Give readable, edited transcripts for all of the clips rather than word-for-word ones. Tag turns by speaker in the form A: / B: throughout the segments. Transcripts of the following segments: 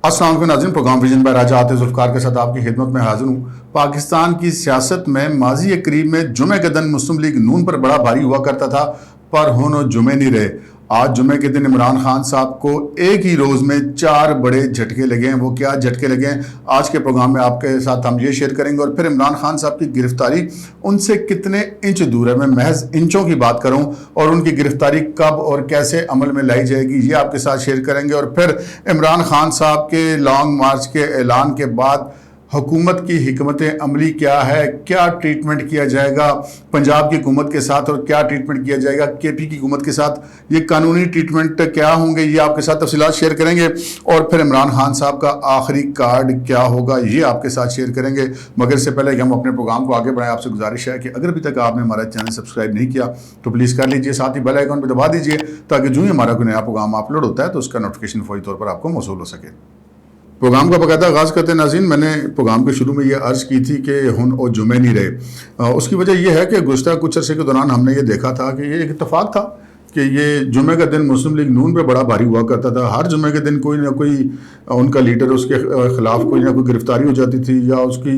A: السلام علیکم ناظرین، پروگرام ویژن بائی راجہ عاطف ذوالفقار کے ساتھ آپ کی خدمت میں حاضر ہوں۔ پاکستان کی سیاست میں ماضی قریب میں جمعہ کے دن مسلم لیگ نون پر بڑا بھاری ہوا کرتا تھا، پر ہن وہ جمعے نہیں رہے۔ آج جمعے کے دن عمران خان صاحب کو ایک ہی روز میں 4 بڑے جھٹکے لگے ہیں۔ وہ کیا جھٹکے لگے ہیں آج کے پروگرام میں آپ کے ساتھ ہم یہ شیئر کریں گے، اور پھر عمران خان صاحب کی گرفتاری ان سے کتنے انچ دور ہے۔ میں محض انچوں کی بات کروں، اور ان کی گرفتاری کب اور کیسے عمل میں لائی جائے گی یہ آپ کے ساتھ شیئر کریں گے۔ اور پھر عمران خان صاحب کے لانگ مارچ کے اعلان کے بعد حکومت کی حکمت عملی کیا ہے، کیا ٹریٹمنٹ کیا جائے گا پنجاب کی حکومت کے ساتھ، اور کیا ٹریٹمنٹ کیا جائے گا کے پی کی حکومت کے ساتھ، یہ قانونی ٹریٹمنٹ کیا ہوں گے، یہ آپ کے ساتھ تفصیلات شیئر کریں گے۔ اور پھر عمران خان صاحب کا آخری کارڈ کیا ہوگا یہ آپ کے ساتھ شیئر کریں گے۔ مگر اس سے پہلے کہ ہم اپنے پروگرام کو آگے بڑھائیں، آپ سے گزارش ہے کہ اگر ابھی تک آپ نے ہمارا چینل سبسکرائب نہیں کیا تو پلیز کر لیجئے، ساتھ ہی بیل آئیکن پہ دبا دیجئے تاکہ جو ہی ہمارا کوئی نیا پروگرام اپلوڈ ہوتا ہے تو اس کا نوٹیفیکیشن فوری طور پر آپ کو موصول ہو سکے۔ پروگرام کا باقاعدہ آغاز کرتے ہیں ناظرین۔ میں نے پروگرام کے شروع میں یہ عرض کی تھی کہ ہن او جمعے نہیں رہے۔ اس کی وجہ یہ ہے کہ گزشتہ کچھ عرصے کے دوران ہم نے یہ دیکھا تھا کہ یہ ایک اتفاق تھا کہ یہ جمعہ کا دن مسلم لیگ نون پہ بڑا بھاری ہوا کرتا تھا۔ ہر جمعہ کے دن کوئی نہ کوئی ان کا لیڈر، اس کے خلاف کوئی نہ کوئی گرفتاری ہو جاتی تھی یا اس کی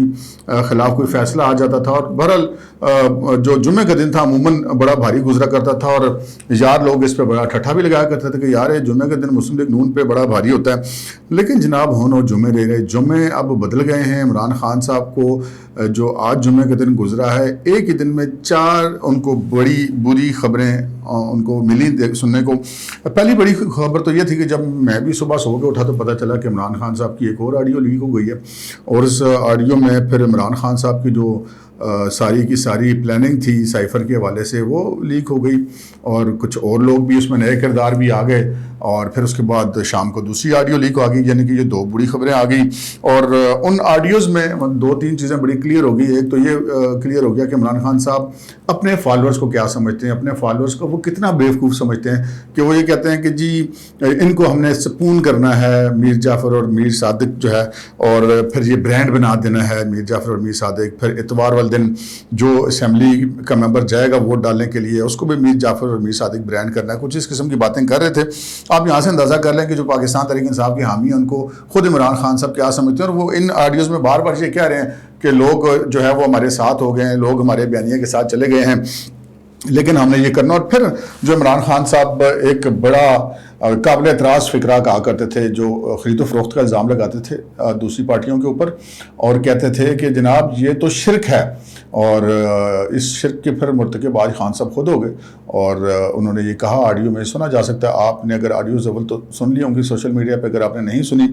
A: خلاف کوئی فیصلہ آ جاتا تھا، اور بہرحال جو جمعہ کا دن تھا عموماً بڑا بھاری گزرا کرتا تھا، اور یار لوگ اس پہ بڑا ٹھٹھا بھی لگایا کرتے تھے کہ یار یہ جمعہ کے دن مسلم لیگ نون پہ بڑا بھاری ہوتا ہے۔ لیکن جناب ہن جمعے رہ گئے، جمعے اب بدل گئے ہیں۔ عمران خان صاحب کو جو آج جمعہ کے دن گزرا ہے، ایک ہی دن میں 4 ان کو بڑی بری خبریں ان کو ملی سننے کو۔ پہلی بڑی خبر تو یہ تھی کہ جب میں بھی صبح سو کے اٹھا تو پتہ چلا کہ عمران خان صاحب کی ایک اور آڈیو لیک ہو گئی ہے، اور اس آڈیو میں پھر عمران خان صاحب کی جو ساری کی ساری پلاننگ تھی سائفر کے حوالے سے وہ لیک ہو گئی، اور کچھ اور لوگ بھی اس میں نئے کردار بھی آ گئے، اور پھر اس کے بعد شام کو دوسری آڈیو لیک آ گئی، یعنی کہ یہ 2 بڑی خبریں آ گئیں۔ اور ان آڈیوز میں 2-3 چیزیں بڑی کلیئر ہو گئی۔ ایک تو یہ کلیئر ہو گیا کہ عمران خان صاحب اپنے فالورز کو کیا سمجھتے ہیں، اپنے فالورز کو وہ کتنا بیوقوف سمجھتے ہیں کہ وہ یہ کہتے ہیں کہ جی ان کو ہم نے سپون کرنا ہے میر جعفر اور میر صادق جو ہے، اور پھر یہ برانڈ بنا دینا ہے میر جعفر اور میر صادق۔ پھر اتوار والے دن جو اسمبلی کا ممبر جائے گا ووٹ ڈالنے کے لیے اس کو بھی میر جعفر اور میر صادق برانڈ کرنا ہے، کچھ اس قسم کی باتیں کر رہے تھے۔ آپ یہاں سے اندازہ کر لیں کہ جو پاکستان تحریک انصاف کے حامی ہیں ان کو خود عمران خان صاحب کیا سمجھتے ہیں، اور وہ ان آڈیوز میں بار بار یہ کہہ رہے ہیں کہ لوگ جو ہے وہ ہمارے ساتھ ہو گئے ہیں، لوگ ہمارے بیانیے کے ساتھ چلے گئے ہیں، لیکن ہم نے یہ کرنا۔ اور پھر جو عمران خان صاحب ایک بڑا قابل اعتراض فکرہ کہا کرتے تھے، جو خرید و فروخت کا الزام لگاتے تھے دوسری پارٹیوں کے اوپر، اور کہتے تھے کہ جناب یہ تو شرک ہے، اور اس شرک کے پھر مرتکب آج خان صاحب خود ہو گئے۔ اور انہوں نے یہ کہا، آڈیو میں سنا جا سکتا ہے، آپ نے اگر آڈیوز اول تو سن لی ہوں گی سوشل میڈیا پہ، اگر آپ نے نہیں سنی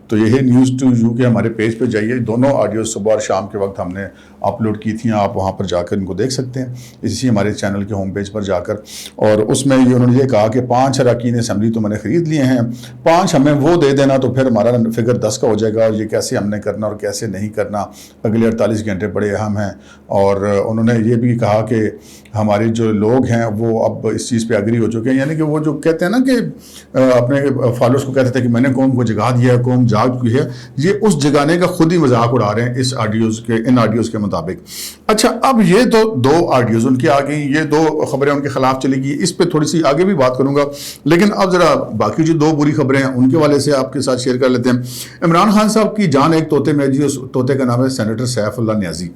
A: تو یہ نیوز ٹو یو کے ہمارے پیج پہ جائیے، دونوں آڈیوز صبح اور شام کے وقت ہم نے اپلوڈ کی تھیں، آپ وہاں پر جا کر ان کو دیکھ سکتے ہیں اسی ہمارے چینل کے ہوم پیج پر جا کر۔ اور اس میں یہ انہوں نے یہ کہا کہ 5 اراکین اسمبلی تو میں نے خرید لیے ہیں، 5 ہمیں وہ دے دینا تو پھر ہمارا فگر 10 کا ہو جائے گا، اور یہ کیسے ہم نے کرنا اور کیسے نہیں کرنا، اگلے 48 گھنٹے بڑے اہم ہیں۔ اور انہوں نے یہ بھی کہا کہ ہمارے جو لوگ ہیں وہ اب اس چیز پہ اگری ہو چکے ہیں، یعنی کہ وہ جو کہتے ہیں نا کہ اپنے فالوورز کو کہتے تھے کہ میں نے قوم کو جگا دیا ہے، قوم جاگ چکی ہے، یہ اس جگانے کا خود ہی مذاق اڑا رہے ہیں ان آڈیوز کے مطابق۔ اچھا، اب یہ تو 2 آڈیوز ان کی آ گئیں، یہ 2 خبریں ان کے خلاف چلی گئی، اس پہ تھوڑی سی آگے بھی بات کروں گا، لیکن اب ذرا باقی جو 2 بری خبریں ہیں ان کے والے سے آپ کے ساتھ شیئر کر لیتے ہیں۔ عمران خان صاحب کی جان ایک طوطے میں جی، اس طوطے کا نام ہے سینیٹر سیف اللہ نیازی۔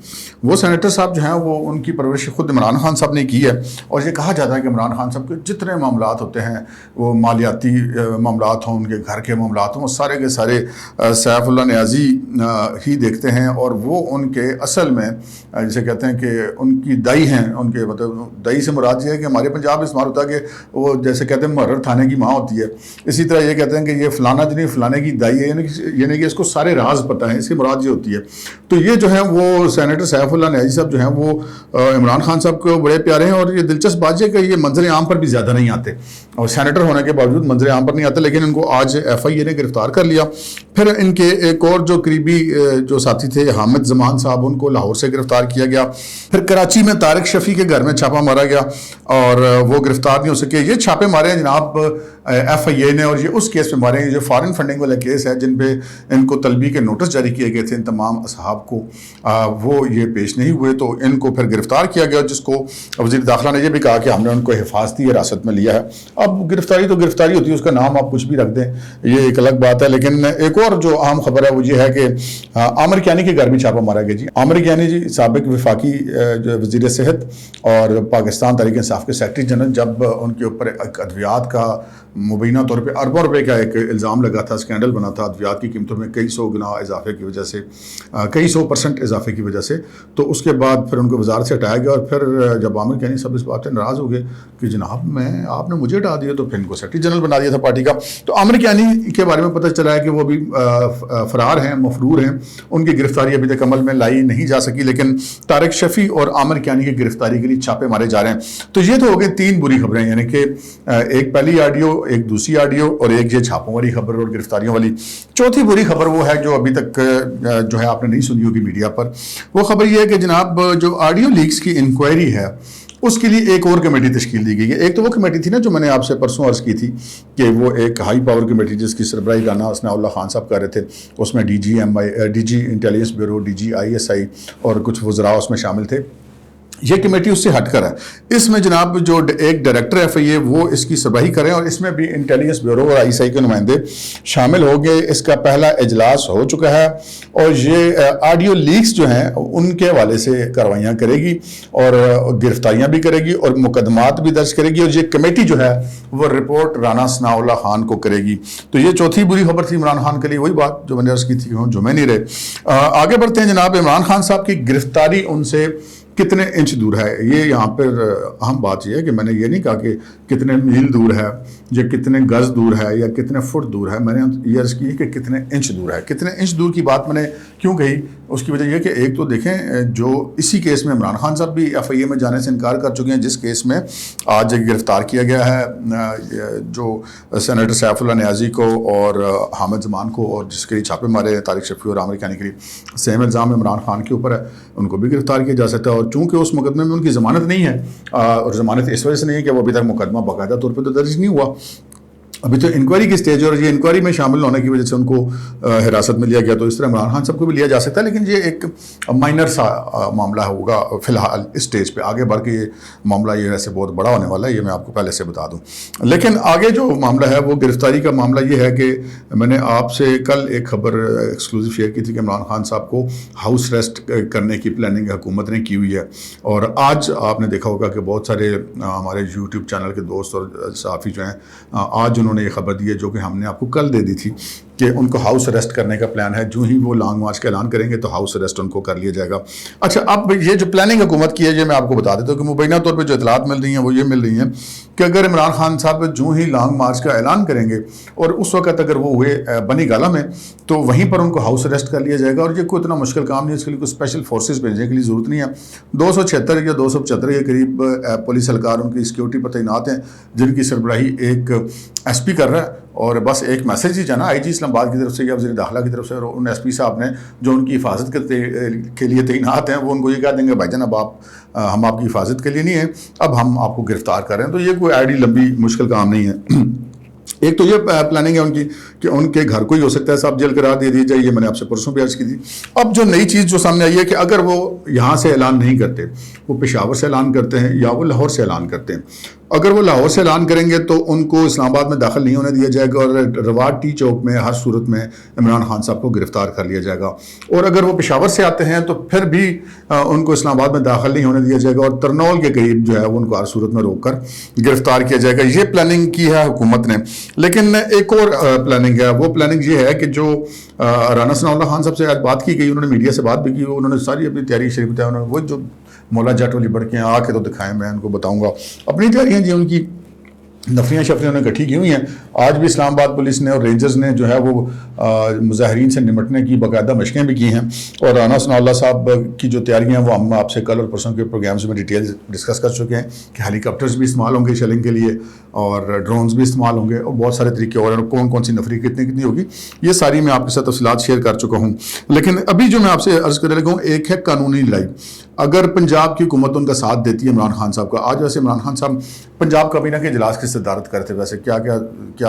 A: وہ سینیٹر صاحب جو ہیں وہ ان کی پرورش خود عمران خان صاحب نے کی ہے، اور یہ کہا جاتا ہے کہ عمران خان صاحب کے جتنے معاملات ہوتے ہیں، وہ مالیاتی معاملات ہوں، ان کے گھر کے معاملات ہوں، وہ سارے کے سارے سیف اللہ نیازی ہی دیکھتے ہیں، اور وہ ان کے اصل میں جسے کہتے ہیں کہ ان کی دائی ہیں، ان کے مطلب دائی سے مراد یہ ہے کہ ہمارے پنجاب میں استعمال ہوتا ہے کہ وہ جیسے کہتے ہیں محرر تھانے کی ماں ہوتی ہے، اسی طرح یہ کہتے ہیں کہ یہ فلانا جنہیں فلانے کی دائی ہے، یعنی کہ اس کو سارے راز پتہ ہیں، اس کی مراد یہ ہوتی ہے۔ تو یہ جو ہیں وہ سینیٹر سیف اللہ نیازی صاحب جو ہیں وہ عمران خان صاحب کو بڑے پیارے ہیں، اور یہ دلچسپ بات ہے کہ یہ منظر عام پر بھی زیادہ نہیں آتے، اور سینیٹر ہونے کے باوجود منظر عام پر نہیں آتے، لیکن ان کو آج ایف آئی اے نے گرفتار کر لیا۔ پھر ان کے ایک اور جو قریبی جو ساتھی تھے حامد زمان صاحب، ان کو لاہور سے گرفتار کیا گیا۔ پھر کراچی میں طارق شفیع کے گھر میں چھاپا مارا گیا، اور وہ گرفتار نہیں ہو سکے۔ یہ چھاپے مارے ہیں جناب ایف آئی اے نے، اور یہ اس کیس میں مارے ہیں جو فارن فنڈنگ والا کیس ہے، جن پہ ان کو طلبی کے نوٹس جاری کیے گئے تھے ان تمام اصحاب کو، وہ یہ پیش نہیں ہوئے، تو ان کو پھر گرفتار کیا گیا، جس کو وزیر داخلہ نے یہ بھی کہا کہ ہم نے ان کو حفاظتی حراست میں لیا ہے۔ اب اب گرفتاری تو گرفتاری ہوتی ہے، اس کا نام آپ کچھ بھی رکھ دیں، یہ ایک الگ بات ہے. لیکن ایک اور جو اہم خبر ہے وہ یہ ہے کہ عامر کیانی کے گھر میں چھاپا مارا گیا. جی عامر کیانی جی سابق وفاقی جو وزیر صحت اور پاکستان تحریک انصاف کے سیکرٹری جنرل، جب ان کے اوپر ایک ادویات کا مبینہ طور پہ اربوں روپے کا ایک الزام لگا تھا، اسکینڈل بنا تھا ادویات کی قیمتوں میں کئی سو گنا اضافے کی وجہ سے، کئی 100% اضافے کی وجہ سے، تو اس کے بعد پھر ان کو وزارت سے ہٹایا گیا. اور پھر جب عامر کیانی صاحب اس بات سے ناراض ہو گئے کہ جناب آپ نے مجھے ہٹا دیا، تو پھر ان کو سیکرٹری جنرل بنا دیا تھا پارٹی کا. تو عامر کیانی کے بارے میں پتہ چلا ہے کہ وہ ابھی فرار ہیں، مفرور ہیں، ان کی گرفتاری ابھی تک عمل میں لائی نہیں جا سکی. لیکن طارق شفیع اور عامر کیانی کی گرفتاری کے لیے چھاپے مارے جا رہے ہیں. تو یہ تو ہو گئی 3 بری خبریں، یعنی کہ ایک پہلی آڈیو، ایک دوسری آڈیو، اور ایک یہ چھاپوں والی خبر اور گرفتاریوں والی. چوتھی بری خبر وہ ہے جو ابھی تک جو ہے آپ نے نہیں سنی ہوگی میڈیا پر. وہ خبر یہ ہے کہ جناب جو آڈیو لیکس کی انکوائری ہے اس کے لیے ایک اور کمیٹی تشکیل دی گئی ہے. ایک تو وہ کمیٹی تھی نا جو میں نے آپ سے پرسوں عرض کی تھی کہ وہ ایک ہائی پاور کمیٹی جس کی سربراہی رانا ثناء اللہ خان صاحب کر رہے تھے، اس میں D G intelligence bureau, D G ISI اور کچھ وزراء اس میں شامل تھے. یہ کمیٹی اس سے ہٹ کر ہے. اس میں جناب جو ایک ڈائریکٹر FIA وہ اس کی سربراہی کریں، اور اس میں بھی انٹیلیجنس بیورو اور ISI کے نمائندے شامل ہو گئے. اس کا پہلا اجلاس ہو چکا ہے، اور یہ آڈیو لیکس جو ہیں ان کے حوالے سے کارروائیاں کرے گی اور گرفتاریاں بھی کرے گی اور مقدمات بھی درج کرے گی. اور یہ کمیٹی جو ہے وہ رپورٹ رانا ثناء اللہ خان کو کرے گی. تو یہ چوتھی بری خبر تھی عمران خان کے لیے، وہی بات جو میں نے عرض کی تھی جو میں نہیں رہے. آگے بڑھتے ہیں جناب. عمران خان صاحب کی گرفتاری ان سے کتنے انچ دور ہے؟ یہ یہاں پر اہم بات یہ ہے کہ میں نے یہ نہیں کہا کہ کتنے میل دور ہے یا کتنے گز دور ہے یا کتنے فٹ دور ہے، میں نے یہ عرض کی کہ کتنے انچ دور ہے. کتنے انچ دور کی بات میں نے کیوں کہی؟ اس کی وجہ یہ کہ ایک تو دیکھیں جو اسی کیس میں عمران خان صاحب بھی FIA میں جانے سے انکار کر چکے ہیں، جس کیس میں آج گرفتار کیا گیا ہے جو سینیٹر سیف اللہ نیازی کو اور حامد زمان کو، اور جس کے لیے چھاپے مارے طارق شفیع اور عامر کیانی کے لیے سیم الزام عمران خان کے اوپر ہے، ان کو بھی گرفتار کیا جا سکتا ہے. اور چونکہ اس مقدمے میں ان کی ضمانت نہیں ہے، اور ضمانت اس وجہ سے نہیں ہے کہ وہ ابھی تک مقدمہ باقاعدہ طور پہ تو درج نہیں ہوا، ابھی تو انکوائری کی سٹیج ہے، اور یہ انکوائری میں شامل ہونے کی وجہ سے ان کو حراست میں لیا گیا. تو اس طرح عمران خان صاحب کو بھی لیا جا سکتا ہے، لیکن یہ ایک مائنر سا معاملہ ہوگا فی الحال اس سٹیج پہ. آگے بڑھ کے یہ معاملہ یہ ویسے بہت بڑا ہونے والا ہے، یہ میں آپ کو پہلے سے بتا دوں. لیکن آگے جو معاملہ ہے وہ گرفتاری کا معاملہ یہ ہے کہ میں نے آپ سے کل ایک خبر ایکسکلوزیو شیئر کی تھی کہ عمران خان صاحب کو ہاؤس ریسٹ کرنے کی پلاننگ حکومت نے کی ہوئی ہے. اور آج آپ نے دیکھا ہوگا کہ بہت سارے ہمارے YouTube چینل کے دوست اور صحافی جو ہیں آج انہوں نے یہ خبر دی ہے جو کہ ہم نے آپ کو کل دے دی تھی کہ ان کو ہاؤس اریسٹ کرنے کا پلان ہے. جو ہی وہ لانگ مارچ کا اعلان کریں گے تو ہاؤس اریسٹ ان کو کر لیا جائے گا. اچھا اب یہ جو پلاننگ حکومت کی ہے یہ میں آپ کو بتا دیتا ہوں کہ مبینہ طور پہ جو اطلاعات مل رہی ہیں وہ یہ مل رہی ہیں کہ اگر عمران خان صاحب جو ہی لانگ مارچ کا اعلان کریں گے اور اس وقت اگر وہ ہوئے بنی گالہ میں تو وہیں پر ان کو ہاؤس اریسٹ کر لیا جائے گا. اور یہ کوئی اتنا مشکل کام نہیں ہے، اس کے لیے کوئی اسپیشل فورسز بھیجنے کے لیے ضرورت نہیں ہے. 276 یا 275 کے قریب پولیس اہلکار ان کی سیکیورٹی پر تعینات ہیں جن کی سربراہی ایک SP کر رہا ہے. اور بس ایک میسج ہی جانا IG اسلام آباد کی طرف سے یا وزیر داخلہ کی طرف سے، اور ان SP صاحب نے جو ان کی حفاظت کے لیے تعینات ہیں وہ ان کو یہ کہہ دیں گے بھائی جان اب ہم آپ کی حفاظت کے لیے نہیں ہیں، اب ہم آپ کو گرفتار کر رہے ہیں. تو یہ کوئی ایڈی لمبی مشکل کام نہیں ہے. ایک تو یہ پلاننگ ہے ان کی کہ ان کے گھر کو ہی ہو سکتا ہے صاحب جیل قرار دے دی جائے، یہ میں نے آپ سے پرسوں بھی عرض کی تھی. اب جو نئی چیز جو سامنے آئی ہے کہ اگر وہ یہاں سے اعلان نہیں کرتے، وہ پشاور سے اعلان کرتے ہیں یا وہ لاہور سے اعلان کرتے ہیں. اگر وہ لاہور سے اعلان کریں گے تو ان کو اسلام آباد میں داخل نہیں ہونے دیا جائے گا، اور رواد ٹی چوک میں ہر صورت میں عمران خان صاحب کو گرفتار کر لیا جائے گا. اور اگر وہ پشاور سے آتے ہیں تو پھر بھی ان کو اسلام آباد میں داخل نہیں ہونے دیا جائے گا، اور ترنول کے قریب جو ہے وہ ان کو ہر صورت میں روک کر گرفتار کیا جائے گا. یہ پلاننگ کی ہے حکومت نے. لیکن ایک اور پلاننگ ہے، وہ پلاننگ یہ ہے کہ جو رانا ثناء اللہ خان صاحب سے آج بات کی گئی، انہوں نے میڈیا سے بات بھی کی، انہوں نے ساری اپنی تیاری شریف بتایا. انہوں نے وہ جو مولا جٹ والی بڑکیاں آ کے تو دکھائیں، میں ان کو بتاؤں گا اپنی تیاریاں جی ان کی نفریاں شفریاں انہیں اکٹھی کی ہوئی ہیں. آج بھی اسلام آباد پولیس نے اور رینجرز نے جو ہے وہ مظاہرین سے نمٹنے کی باقاعدہ مشقیں بھی کی ہیں. اور رانا ثناء اللہ صاحب کی جو تیاریاں ہیں وہ ہم آپ سے کل اور پرسوں کے پروگرامز میں ڈیٹیل ڈسکس کر چکے ہیں کہ ہیلی کاپٹرز بھی استعمال ہوں گے شیلنگ کے لیے، اور ڈرونز بھی استعمال ہوں گے، اور بہت سارے طریقے اور کون کون سی نفری کتنی ہوگی، یہ ساری میں آپ کے ساتھ تفصیلات شیئر کر چکا ہوں. لیکن ابھی جو میں آپ سے عرض کرنے لگا ہوں ایک ہے قانونی لڑائی. اگر پنجاب کی حکومت ان کا ساتھ دیتی ہے عمران خان صاحب کا، آج ویسے عمران خان صاحب پنجاب کابینہ کے اجلاس کی صدارت کرتے، ویسے کیا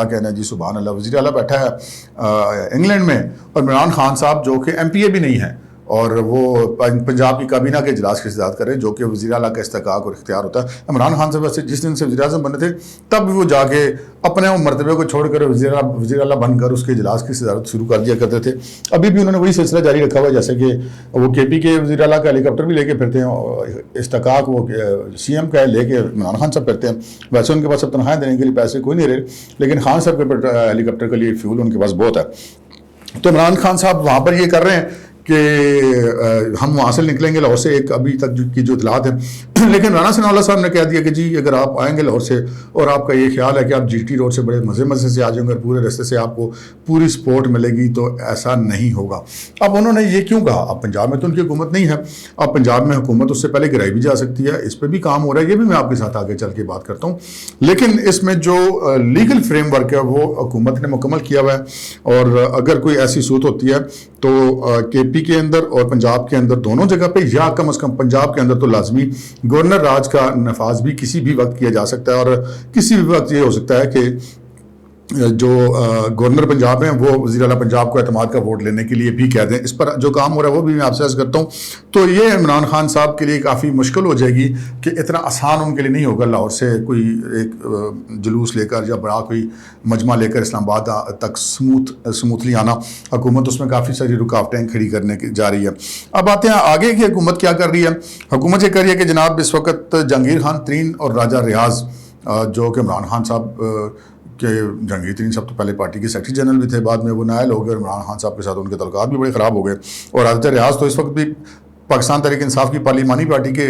A: کہنا ہے جی، سبحان اللہ. وزیر اعلیٰ بیٹھا ہے انگلینڈ میں، اور عمران خان صاحب جو کہ MPA بھی نہیں ہے اور وہ پنجاب کی کابینہ کے اجلاس کی صدارت کر رہے ہیں جو کہ وزیر اعلیٰ کا استحقاق اور اختیار ہوتا ہے. عمران خان صاحب ویسے جس دن سے وزیر اعظم بنے تھے تب وہ جا کے اپنے مرتبے کو چھوڑ کر وزیر اعلیٰ بن کر اس کے اجلاس کی صدارت شروع کر دیا کرتے تھے. ابھی بھی انہوں نے وہی سلسلہ جاری رکھا ہوا ہے, جیسے کہ وہ کے پی کے وزیر اعلیٰ کا ہیلی کاپٹر بھی لے کے پھرتے ہیں, اور استحقاق وہ سی ایم کا لے کے عمران خان صاحب پھرتے ہیں. ویسے ان کے پاس اب تنخواہیں دینے کے لیے پیسے کوئی نہیں رہے, لیکن خان صاحب کے ہیلی کاپٹر کے لیے فیول ان کے پاس بہت ہے. تو عمران خان صاحب وہاں پر یہ کر رہے ہیں کہ ہم وہاں سے نکلیں گے لاہور سے, ایک ابھی تک کی جو اطلاعات ہیں. لیکن رانا ثناء اللہ صاحب نے کہہ دیا کہ جی اگر آپ آئیں گے لاہور سے اور آپ کا یہ خیال ہے کہ آپ جی ٹی روڈ سے بڑے مزے سے آ جائیں گے اور پورے راستے سے آپ کو پوری سپورٹ ملے گی, تو ایسا نہیں ہوگا. اب انہوں نے یہ کیوں کہا؟ اب پنجاب میں تو ان کی حکومت نہیں ہے, اب پنجاب میں حکومت اس سے پہلے گرائی بھی جا سکتی ہے, اس پہ بھی کام ہو رہا ہے, یہ بھی میں آپ کے ساتھ آگے چل کے بات کرتا ہوں. لیکن اس میں جو لیگل فریم ورک ہے وہ حکومت نے مکمل کیا ہوا ہے, اور اگر کوئی ایسی صورت ہوتی ہے تو کے پی کے اندر اور پنجاب کے اندر دونوں جگہ پہ, یا کم از کم پنجاب کے اندر تو لازمی گورنر راج کا نفاذ بھی کسی بھی وقت کیا جا سکتا ہے, اور کسی بھی وقت یہ ہو سکتا ہے کہ جو گورنر پنجاب ہیں وہ وزیر اعلیٰ پنجاب کو اعتماد کا ووٹ لینے کے لیے بھی کہہ دیں. اس پر جو کام ہو رہا ہے وہ بھی میں آپ سے عرض کرتا ہوں. تو یہ عمران خان صاحب کے لیے کافی مشکل ہو جائے گی کہ اتنا آسان ان کے لیے نہیں ہوگا لاہور سے کوئی ایک جلوس لے کر یا بڑا کوئی مجمع لے کر اسلام آباد تک سموتھلی آنا. حکومت اس میں کافی ساری رکاوٹیں کھڑی کرنے کی جا رہی ہے. اب آتے ہیں آگے کی حکومت کیا کر رہی ہے. حکومت یہ کر رہی ہے کہ جناب اس وقت جہانگیر خان ترین اور راجہ ریاض جو کہ عمران خان صاحب کہ جہانگیر ترین سب تو پہلے پارٹی کے سیکرٹری جنرل بھی تھے, بعد میں وہ نائل ہو گئے, اور عمران خان صاحب کے ساتھ ان کے تعلقات بھی بڑے خراب ہو گئے, اور راجہ ریاض تو اس وقت بھی پاکستان تحریک انصاف کی پارلیمانی پارٹی کے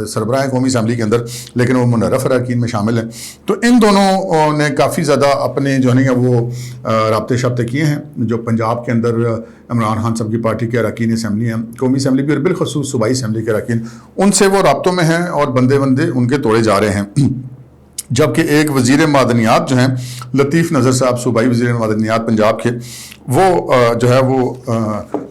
A: سربراہ ہیں قومی اسمبلی کے اندر, لیکن وہ منحرف اراکین میں شامل ہیں. تو ان دونوں نے کافی زیادہ اپنے جو ہے وہ رابطے شابطے کیے ہیں. جو پنجاب کے اندر عمران خان صاحب کی پارٹی کے اراکین اسمبلی ہیں, قومی اسمبلی بھی, اور بالخصوص صوبائی اسمبلی کے اراکین, ان سے وہ رابطوں میں ہیں اور بندے ان کے توڑے جا رہے ہیں. جبکہ ایک وزیر معدنیات جو ہیں لطیف نظر صاحب, صوبائی وزیر معدنیات پنجاب کے, وہ جو ہے وہ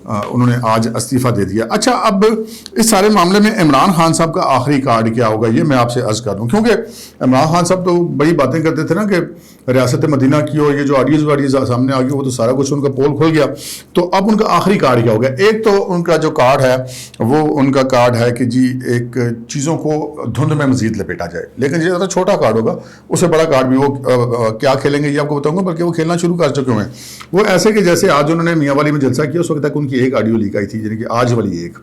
A: انہوں نے آج استعفیٰ دے دیا. اچھا, اب اس سارے معاملے میں عمران خان صاحب کا آخری کارڈ کیا ہوگا یہ میں آپ سے عرض کر دوں, کیونکہ عمران خان صاحب تو بڑی باتیں کرتے تھے نا کہ ریاست مدینہ کی ہو, یہ جو آڈیوز سامنے آ گئی وہ تو سارا کچھ ان کا پول کھل گیا. تو اب ان کا آخری کارڈ کیا ہوگا؟ ایک تو ان کا جو کارڈ ہے وہ ان کا کارڈ ہے کہ جی ایک چیزوں کو دھند میں مزید لپیٹا جائے, لیکن یہ زیادہ چھوٹا کارڈ ہوگا, اس سے بڑا کارڈ بھی وہ کیا کھیلیں گے یہ آپ کو بتاؤں گا, بلکہ وہ کھیلنا شروع کر چکے ہوئے ہیں. وہ ایسے کہ جیسے آج انہوں نے میاں والی میں جلسہ کیا, اس وقت تک ان کی ایک آڈیو لیک آئی تھی, یعنی کہ آج والی ایک,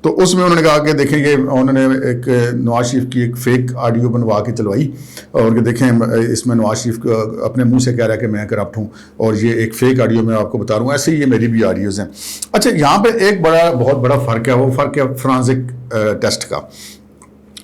A: تو اس میں انہوں نے کہا کہ دیکھیں یہ انہوں نے ایک نواز شریف کی ایک فیک آڈیو بنوا کے چلوائی, اور کہ دیکھیں اس میں نواز شریف اپنے منہ سے کہہ رہا ہے کہ میں کرپٹ ہوں, اور یہ ایک فیک آڈیو میں آپ کو بتا رہا ہوں, ایسے ہی یہ میری بھی آڈیوز ہیں. اچھا, یہاں پہ ایک بہت بڑا فرق ہے, وہ فرق ہے فرانزک ٹیسٹ کا.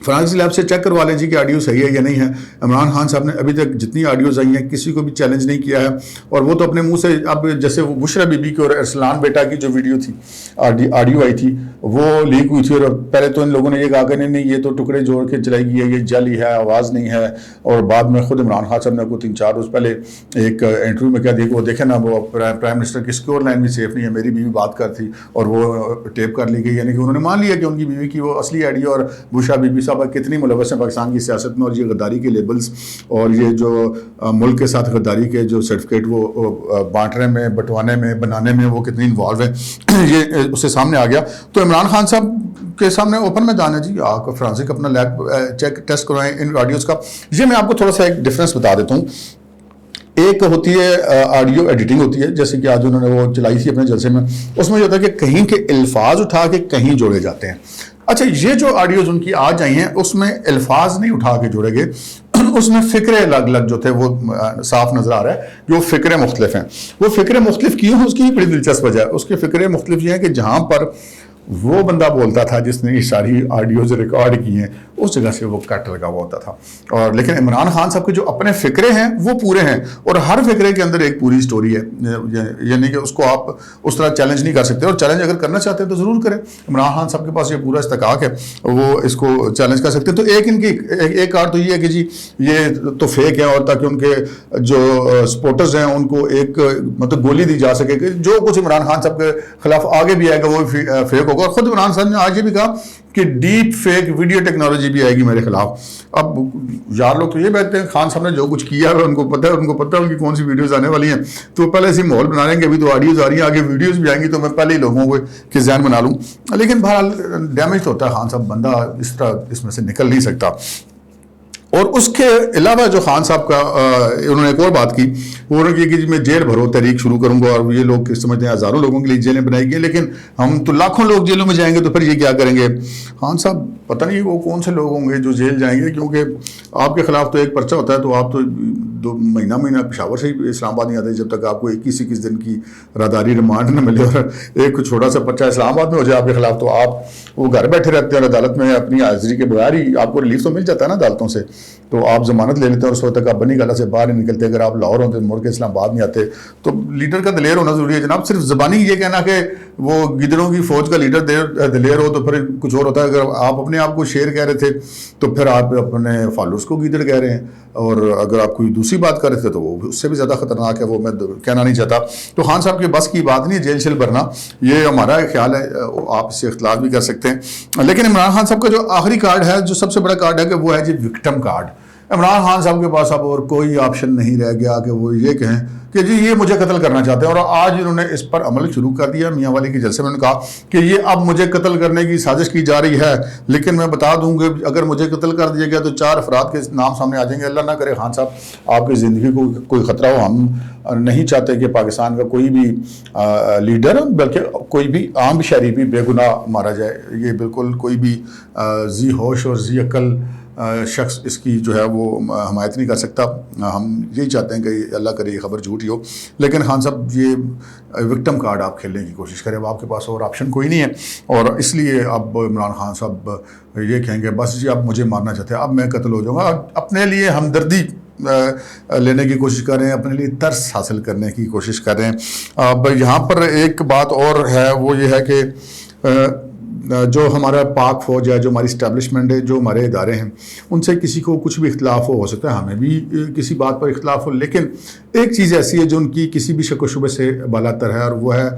A: فرانسس لیب سے چیک کروا لیں جی کہ آڈیو صحیح ہے یا نہیں ہے. عمران خان صاحب نے ابھی تک جتنی آڈیوز آئی ہیں کسی کو بھی چیلنج نہیں کیا ہے, اور وہ تو اپنے منہ سے, اب جیسے وہ بشرا بی بی کی اور ارسلان بیٹا کی جو ویڈیو تھی, آڈیو آئی تھی, وہ لیک ہوئی تھی, اور پہلے تو ان لوگوں نے یہ کہا کہ نہیں یہ تو ٹکڑے جوڑ کے چلائی گئی ہے, یہ جعلی ہے, آواز نہیں ہے. اور بعد میں خود عمران خان صاحب نے کو 3-4 روز پہلے ایک انٹرویو میں کہہ دیا کہ وہ دیکھیں نا, وہ پرائم منسٹر کی سکیور لائن بھی سیف نہیں ہے, میری بیوی بات کر تھی اور وہ ٹیپ کر لی گئی. یعنی کہ انہوں نے مان لیا کہ ان کی بیوی کی وہ اصلی آڈیو, اور بشرا بی بی صاحب کتنی ملوث ہیں پاکستان کی سیاست میں, اور یہ غداری کے لیبلز اور یہ جو ملک کے ساتھ غداری کے جو سرٹیفکیٹ وہ بانٹنے میں, بٹوانے میں, بنانے میں وہ کتنی انوالو ہیں, یہ اس سے سامنے آ گیا. تو عمران خان صاحب کے سامنے اوپن میدان ہے جی, آپ فرانسک اپنا لیب چیک ٹیسٹ کروائیں ان آڈیوز کا. یہ میں آپ کو تھوڑا سا ایک ڈفرینس بتا دیتا ہوں. ایک ہوتی ہے آڈیو ایڈیٹنگ ہوتی ہے, جیسے کہ آج انہوں نے وہ چلائی تھی اپنے جلسے میں, اس میں یہ ہوتا ہے کہ کہیں کے الفاظ اٹھا کے کہیں جوڑے جاتے ہیں. اچھا, یہ جو آڈیوز ان کی آج آئی ہیں اس میں الفاظ نہیں اٹھا کے جوڑے گئے, اس میں فکرے الگ الگ جو تھے وہ صاف نظر آ رہا ہے کہ وہ فکرے مختلف ہیں. وہ فکرے مختلف کیوں ہیں اس کی بڑی دلچسپ وجہ ہے. اس کے فکرے مختلف یہ ہیں کہ جہاں پر وہ بندہ بولتا تھا جس نے یہ ساری آڈیوز ریکارڈ کی ہیں, اس جگہ سے وہ کٹ لگا ہوا ہوتا تھا. اور لیکن عمران خان صاحب کے جو اپنے فکرے ہیں وہ پورے ہیں, اور ہر فکرے کے اندر ایک پوری سٹوری ہے, یعنی کہ اس کو آپ اس طرح چیلنج نہیں کر سکتے, اور چیلنج اگر کرنا چاہتے ہیں تو ضرور کریں. عمران خان صاحب کے پاس یہ پورا استحقاق ہے, وہ اس کو چیلنج کر سکتے ہیں. تو ایک ان کی ایک کار تو یہ ہے کہ جی یہ تو فیک ہے, اور تاکہ ان کے جو سپورٹرز ہیں ان کو ایک مطلب گولی دی جا سکے کہ جو کچھ عمران خان صاحب کے خلاف آگے بھی آئے گا وہ فیک ہوگا. ہوگا. اور خود عمران صاحب نے آج یہ بھی کہا کہ ڈیپ فیک ویڈیو ٹیکنالوجی بھی آئے گی میرے خلاف. اب یار لوگ تو یہ بیٹھتے ہیں خان صاحب نے جو کچھ کیا ہے ان کو پتہ ہے ان کی کون سی ویڈیوز آنے والی ہیں, تو پہلے ایسی ماحول بنا رہے ہیں کہ ابھی تو آڈیوز آ رہی ہیں, آگے ویڈیوز بھی آئیں گی, تو میں پہلے ہی لوگوں کو کہ ذہن بنا لوں. لیکن بہرحال ڈیمیج تو ہوتا ہے خان صاحب, بندہ اس طرح اس میں سے نکل نہیں سکتا. اور اس کے علاوہ جو خان صاحب کا انہوں نے ایک اور بات کی, وہ انہوں نے کہ میں جیل بھرو تحریک شروع کروں گا, اور یہ لوگ سمجھتے ہیں ہزاروں لوگوں کے لیے جیلیں بنائی گئی, لیکن ہم تو لاکھوں لوگ جیلوں میں جائیں گے تو پھر یہ کیا کریں گے. خان صاحب پتہ نہیں وہ کون سے لوگ ہوں گے جو جیل جائیں گے, کیونکہ آپ کے خلاف تو ایک پرچہ ہوتا ہے تو آپ تو مہینہ پشاور سے ہی اسلام آباد نہیں آتے جب تک آپ کو 21 دن کی راداری ریمانڈ نہ ملے, اور ایک چھوٹا سا پرچہ اسلام آباد میں ہو جائے آپ کے خلاف تو آپ وہ گھر بیٹھے رہتے ہیں, اور عدالت میں اپنی حاضری کے بغیر ہی آپ کو ریلیف تو مل جاتا ہے نا عدالتوں سے, تو آپ ضمانت لے لیتے ہیں اور اس وقت تک آپ بنی گالہ سے باہر نہیں نکلتے. اگر آپ لاہور ہوتے مڑ کے اسلام آباد نہیں آتے, تو لیڈر کا دلیر ہونا ضروری ہے جناب. صرف زبانی یہ کہنا کہ وہ گدڑوں کی فوج کا لیڈر دلیر ہو تو پھر کچھ اور ہوتا ہے. اگر آپ اپنے آپ کو شیر کہہ رہے تھے تو پھر آپ اپنے فالوورز کو گدڑ کہہ رہے ہیں, اور اگر آپ کوئی دوسری بات کر رہے تھے تو وہ اس سے بھی زیادہ خطرناک ہے, وہ میں کہنا نہیں چاہتا. تو خان صاحب کے بس کی بات نہیں جیل شیل بھرنا, یہ ہمارا خیال ہے, آپ اس سے اختلاف بھی کر سکتے ہیں. لیکن عمران خان صاحب کا جو آخری کارڈ ہے, جو سب سے بڑا کارڈ ہے, کہ وہ ہے جی وکٹم کارڈ. عمران خان صاحب کے پاس اب اور کوئی آپشن نہیں رہ گیا کہ وہ یہ کہیں کہ جی یہ مجھے قتل کرنا چاہتے ہیں, اور آج انہوں نے اس پر عمل شروع کر دیا. میاں والی کے جلسے میں انہوں نے کہا کہ یہ اب مجھے قتل کرنے کی سازش کی جا رہی ہے, لیکن میں بتا دوں کہ اگر مجھے قتل کر دیا گیا تو 4 افراد کے نام سامنے آ جائیں گے. اللہ نہ کرے خان صاحب آپ کی زندگی کو کوئی خطرہ ہو. ہم نہیں چاہتے کہ پاکستان کا کوئی بھی لیڈر, بلکہ کوئی بھی عام شہری بھی بے گناہ مارا جائے. یہ بالکل کوئی بھی ذی ہوش اور ذی عقل شخص اس کی جو ہے وہ حمایت نہیں کر سکتا. ہم یہی چاہتے ہیں کہ اللہ کرے یہ خبر جھوٹی ہو, لیکن خان صاحب یہ وکٹم کارڈ آپ کھیلنے کی کوشش کریں. اب آپ کے پاس اور آپشن کوئی نہیں ہے, اور اس لیے اب عمران خان صاحب یہ کہیں گے بس جی اب مجھے مارنا چاہتے ہیں, اب میں قتل ہو جاؤں گا. اپنے لیے ہمدردی لینے کی کوشش کریں, اپنے لیے ترس حاصل کرنے کی کوشش کریں. اب یہاں پر ایک بات اور ہے, وہ یہ ہے کہ جو ہمارا پاک فوج ہے, جو ہماری اسٹیبلشمنٹ ہے, جو ہمارے ادارے ہیں, ان سے کسی کو کچھ بھی اختلاف ہو سکتا ہے, ہمیں بھی کسی بات پر اختلاف ہو, لیکن ایک چیز ایسی ہے جو ان کی کسی بھی شک و شبے سے بالاتر ہے, اور وہ ہے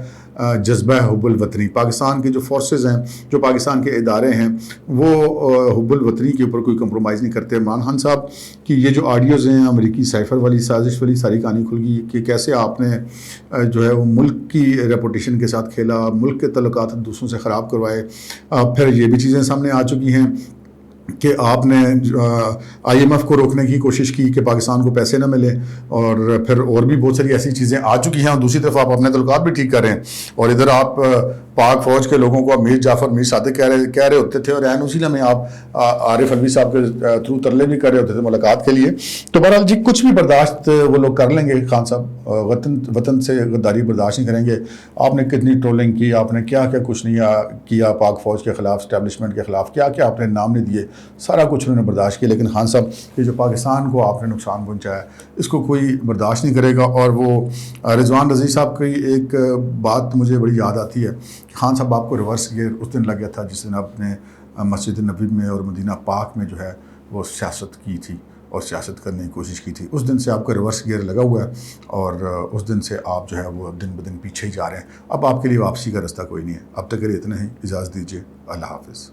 A: جذبہ حب الوطنی. پاکستان کی جو فورسز ہیں, جو پاکستان کے ادارے ہیں, وہ حب الوطنی کے اوپر کوئی کمپرومائز نہیں کرتے. عمران خان صاحب کی یہ جو آڈیوز ہیں, امریکی سائفر والی سازش والی, ساری کہانی کھل گئی کہ کیسے آپ نے جو ہے وہ ملک کی ریپوٹیشن کے ساتھ کھیلا, ملک کے تعلقات دوسروں سے خراب کروائے. پھر یہ بھی چیزیں سامنے آ چکی ہیں کہ آپ نے IMF کو روکنے کی کوشش کی کہ پاکستان کو پیسے نہ ملے, اور پھر اور بھی بہت ساری ایسی چیزیں آ چکی ہیں. اور دوسری طرف آپ اپنے تعلقات بھی ٹھیک کر رہے ہیں, اور ادھر آپ پاک فوج کے لوگوں کو میر جعفر میر صادق کہہ رہے ہوتے تھے, اور عین اسی میں آپ عارف علوی صاحب کے تھرو ترلے بھی کر رہے ہوتے تھے ملاقات کے لیے. تو بہرحال جی کچھ بھی برداشت وہ لوگ کر لیں گے. خان صاحب وطن سے غداری برداشت نہیں کریں گے. آپ نے کتنی ٹرولنگ کی, آپ نے کیا کیا کچھ نہیں کیا پاک فوج کے خلاف, اسٹیبلشمنٹ کے خلاف, کیا کیا آپ نے نام نہیں دیے, سارا کچھ انہوں نے برداشت کیا. لیکن خان صاحب یہ جو پاکستان کو آپ نے نقصان پہنچایا, اس کو کوئی برداشت نہیں کرے گا. اور وہ رضوان رضی صاحب کی ایک بات مجھے بڑی یاد آتی ہے. خان صاحب آپ کو ریورس گیئر اس دن لگ گیا تھا جس دن آپ نے مسجد نبوی میں اور مدینہ پاک میں جو ہے وہ سیاست کی تھی اور سیاست کرنے کی کوشش کی تھی. اس دن سے آپ کا ریورس گیئر لگا ہوا ہے, اور اس دن سے آپ جو ہے وہ دن بدن پیچھے ہی جا رہے ہیں. اب آپ کے لیے واپسی کا راستہ کوئی نہیں ہے. اب تک کے لیے اتنا ہی, اجازت دیجیے, اللہ حافظ.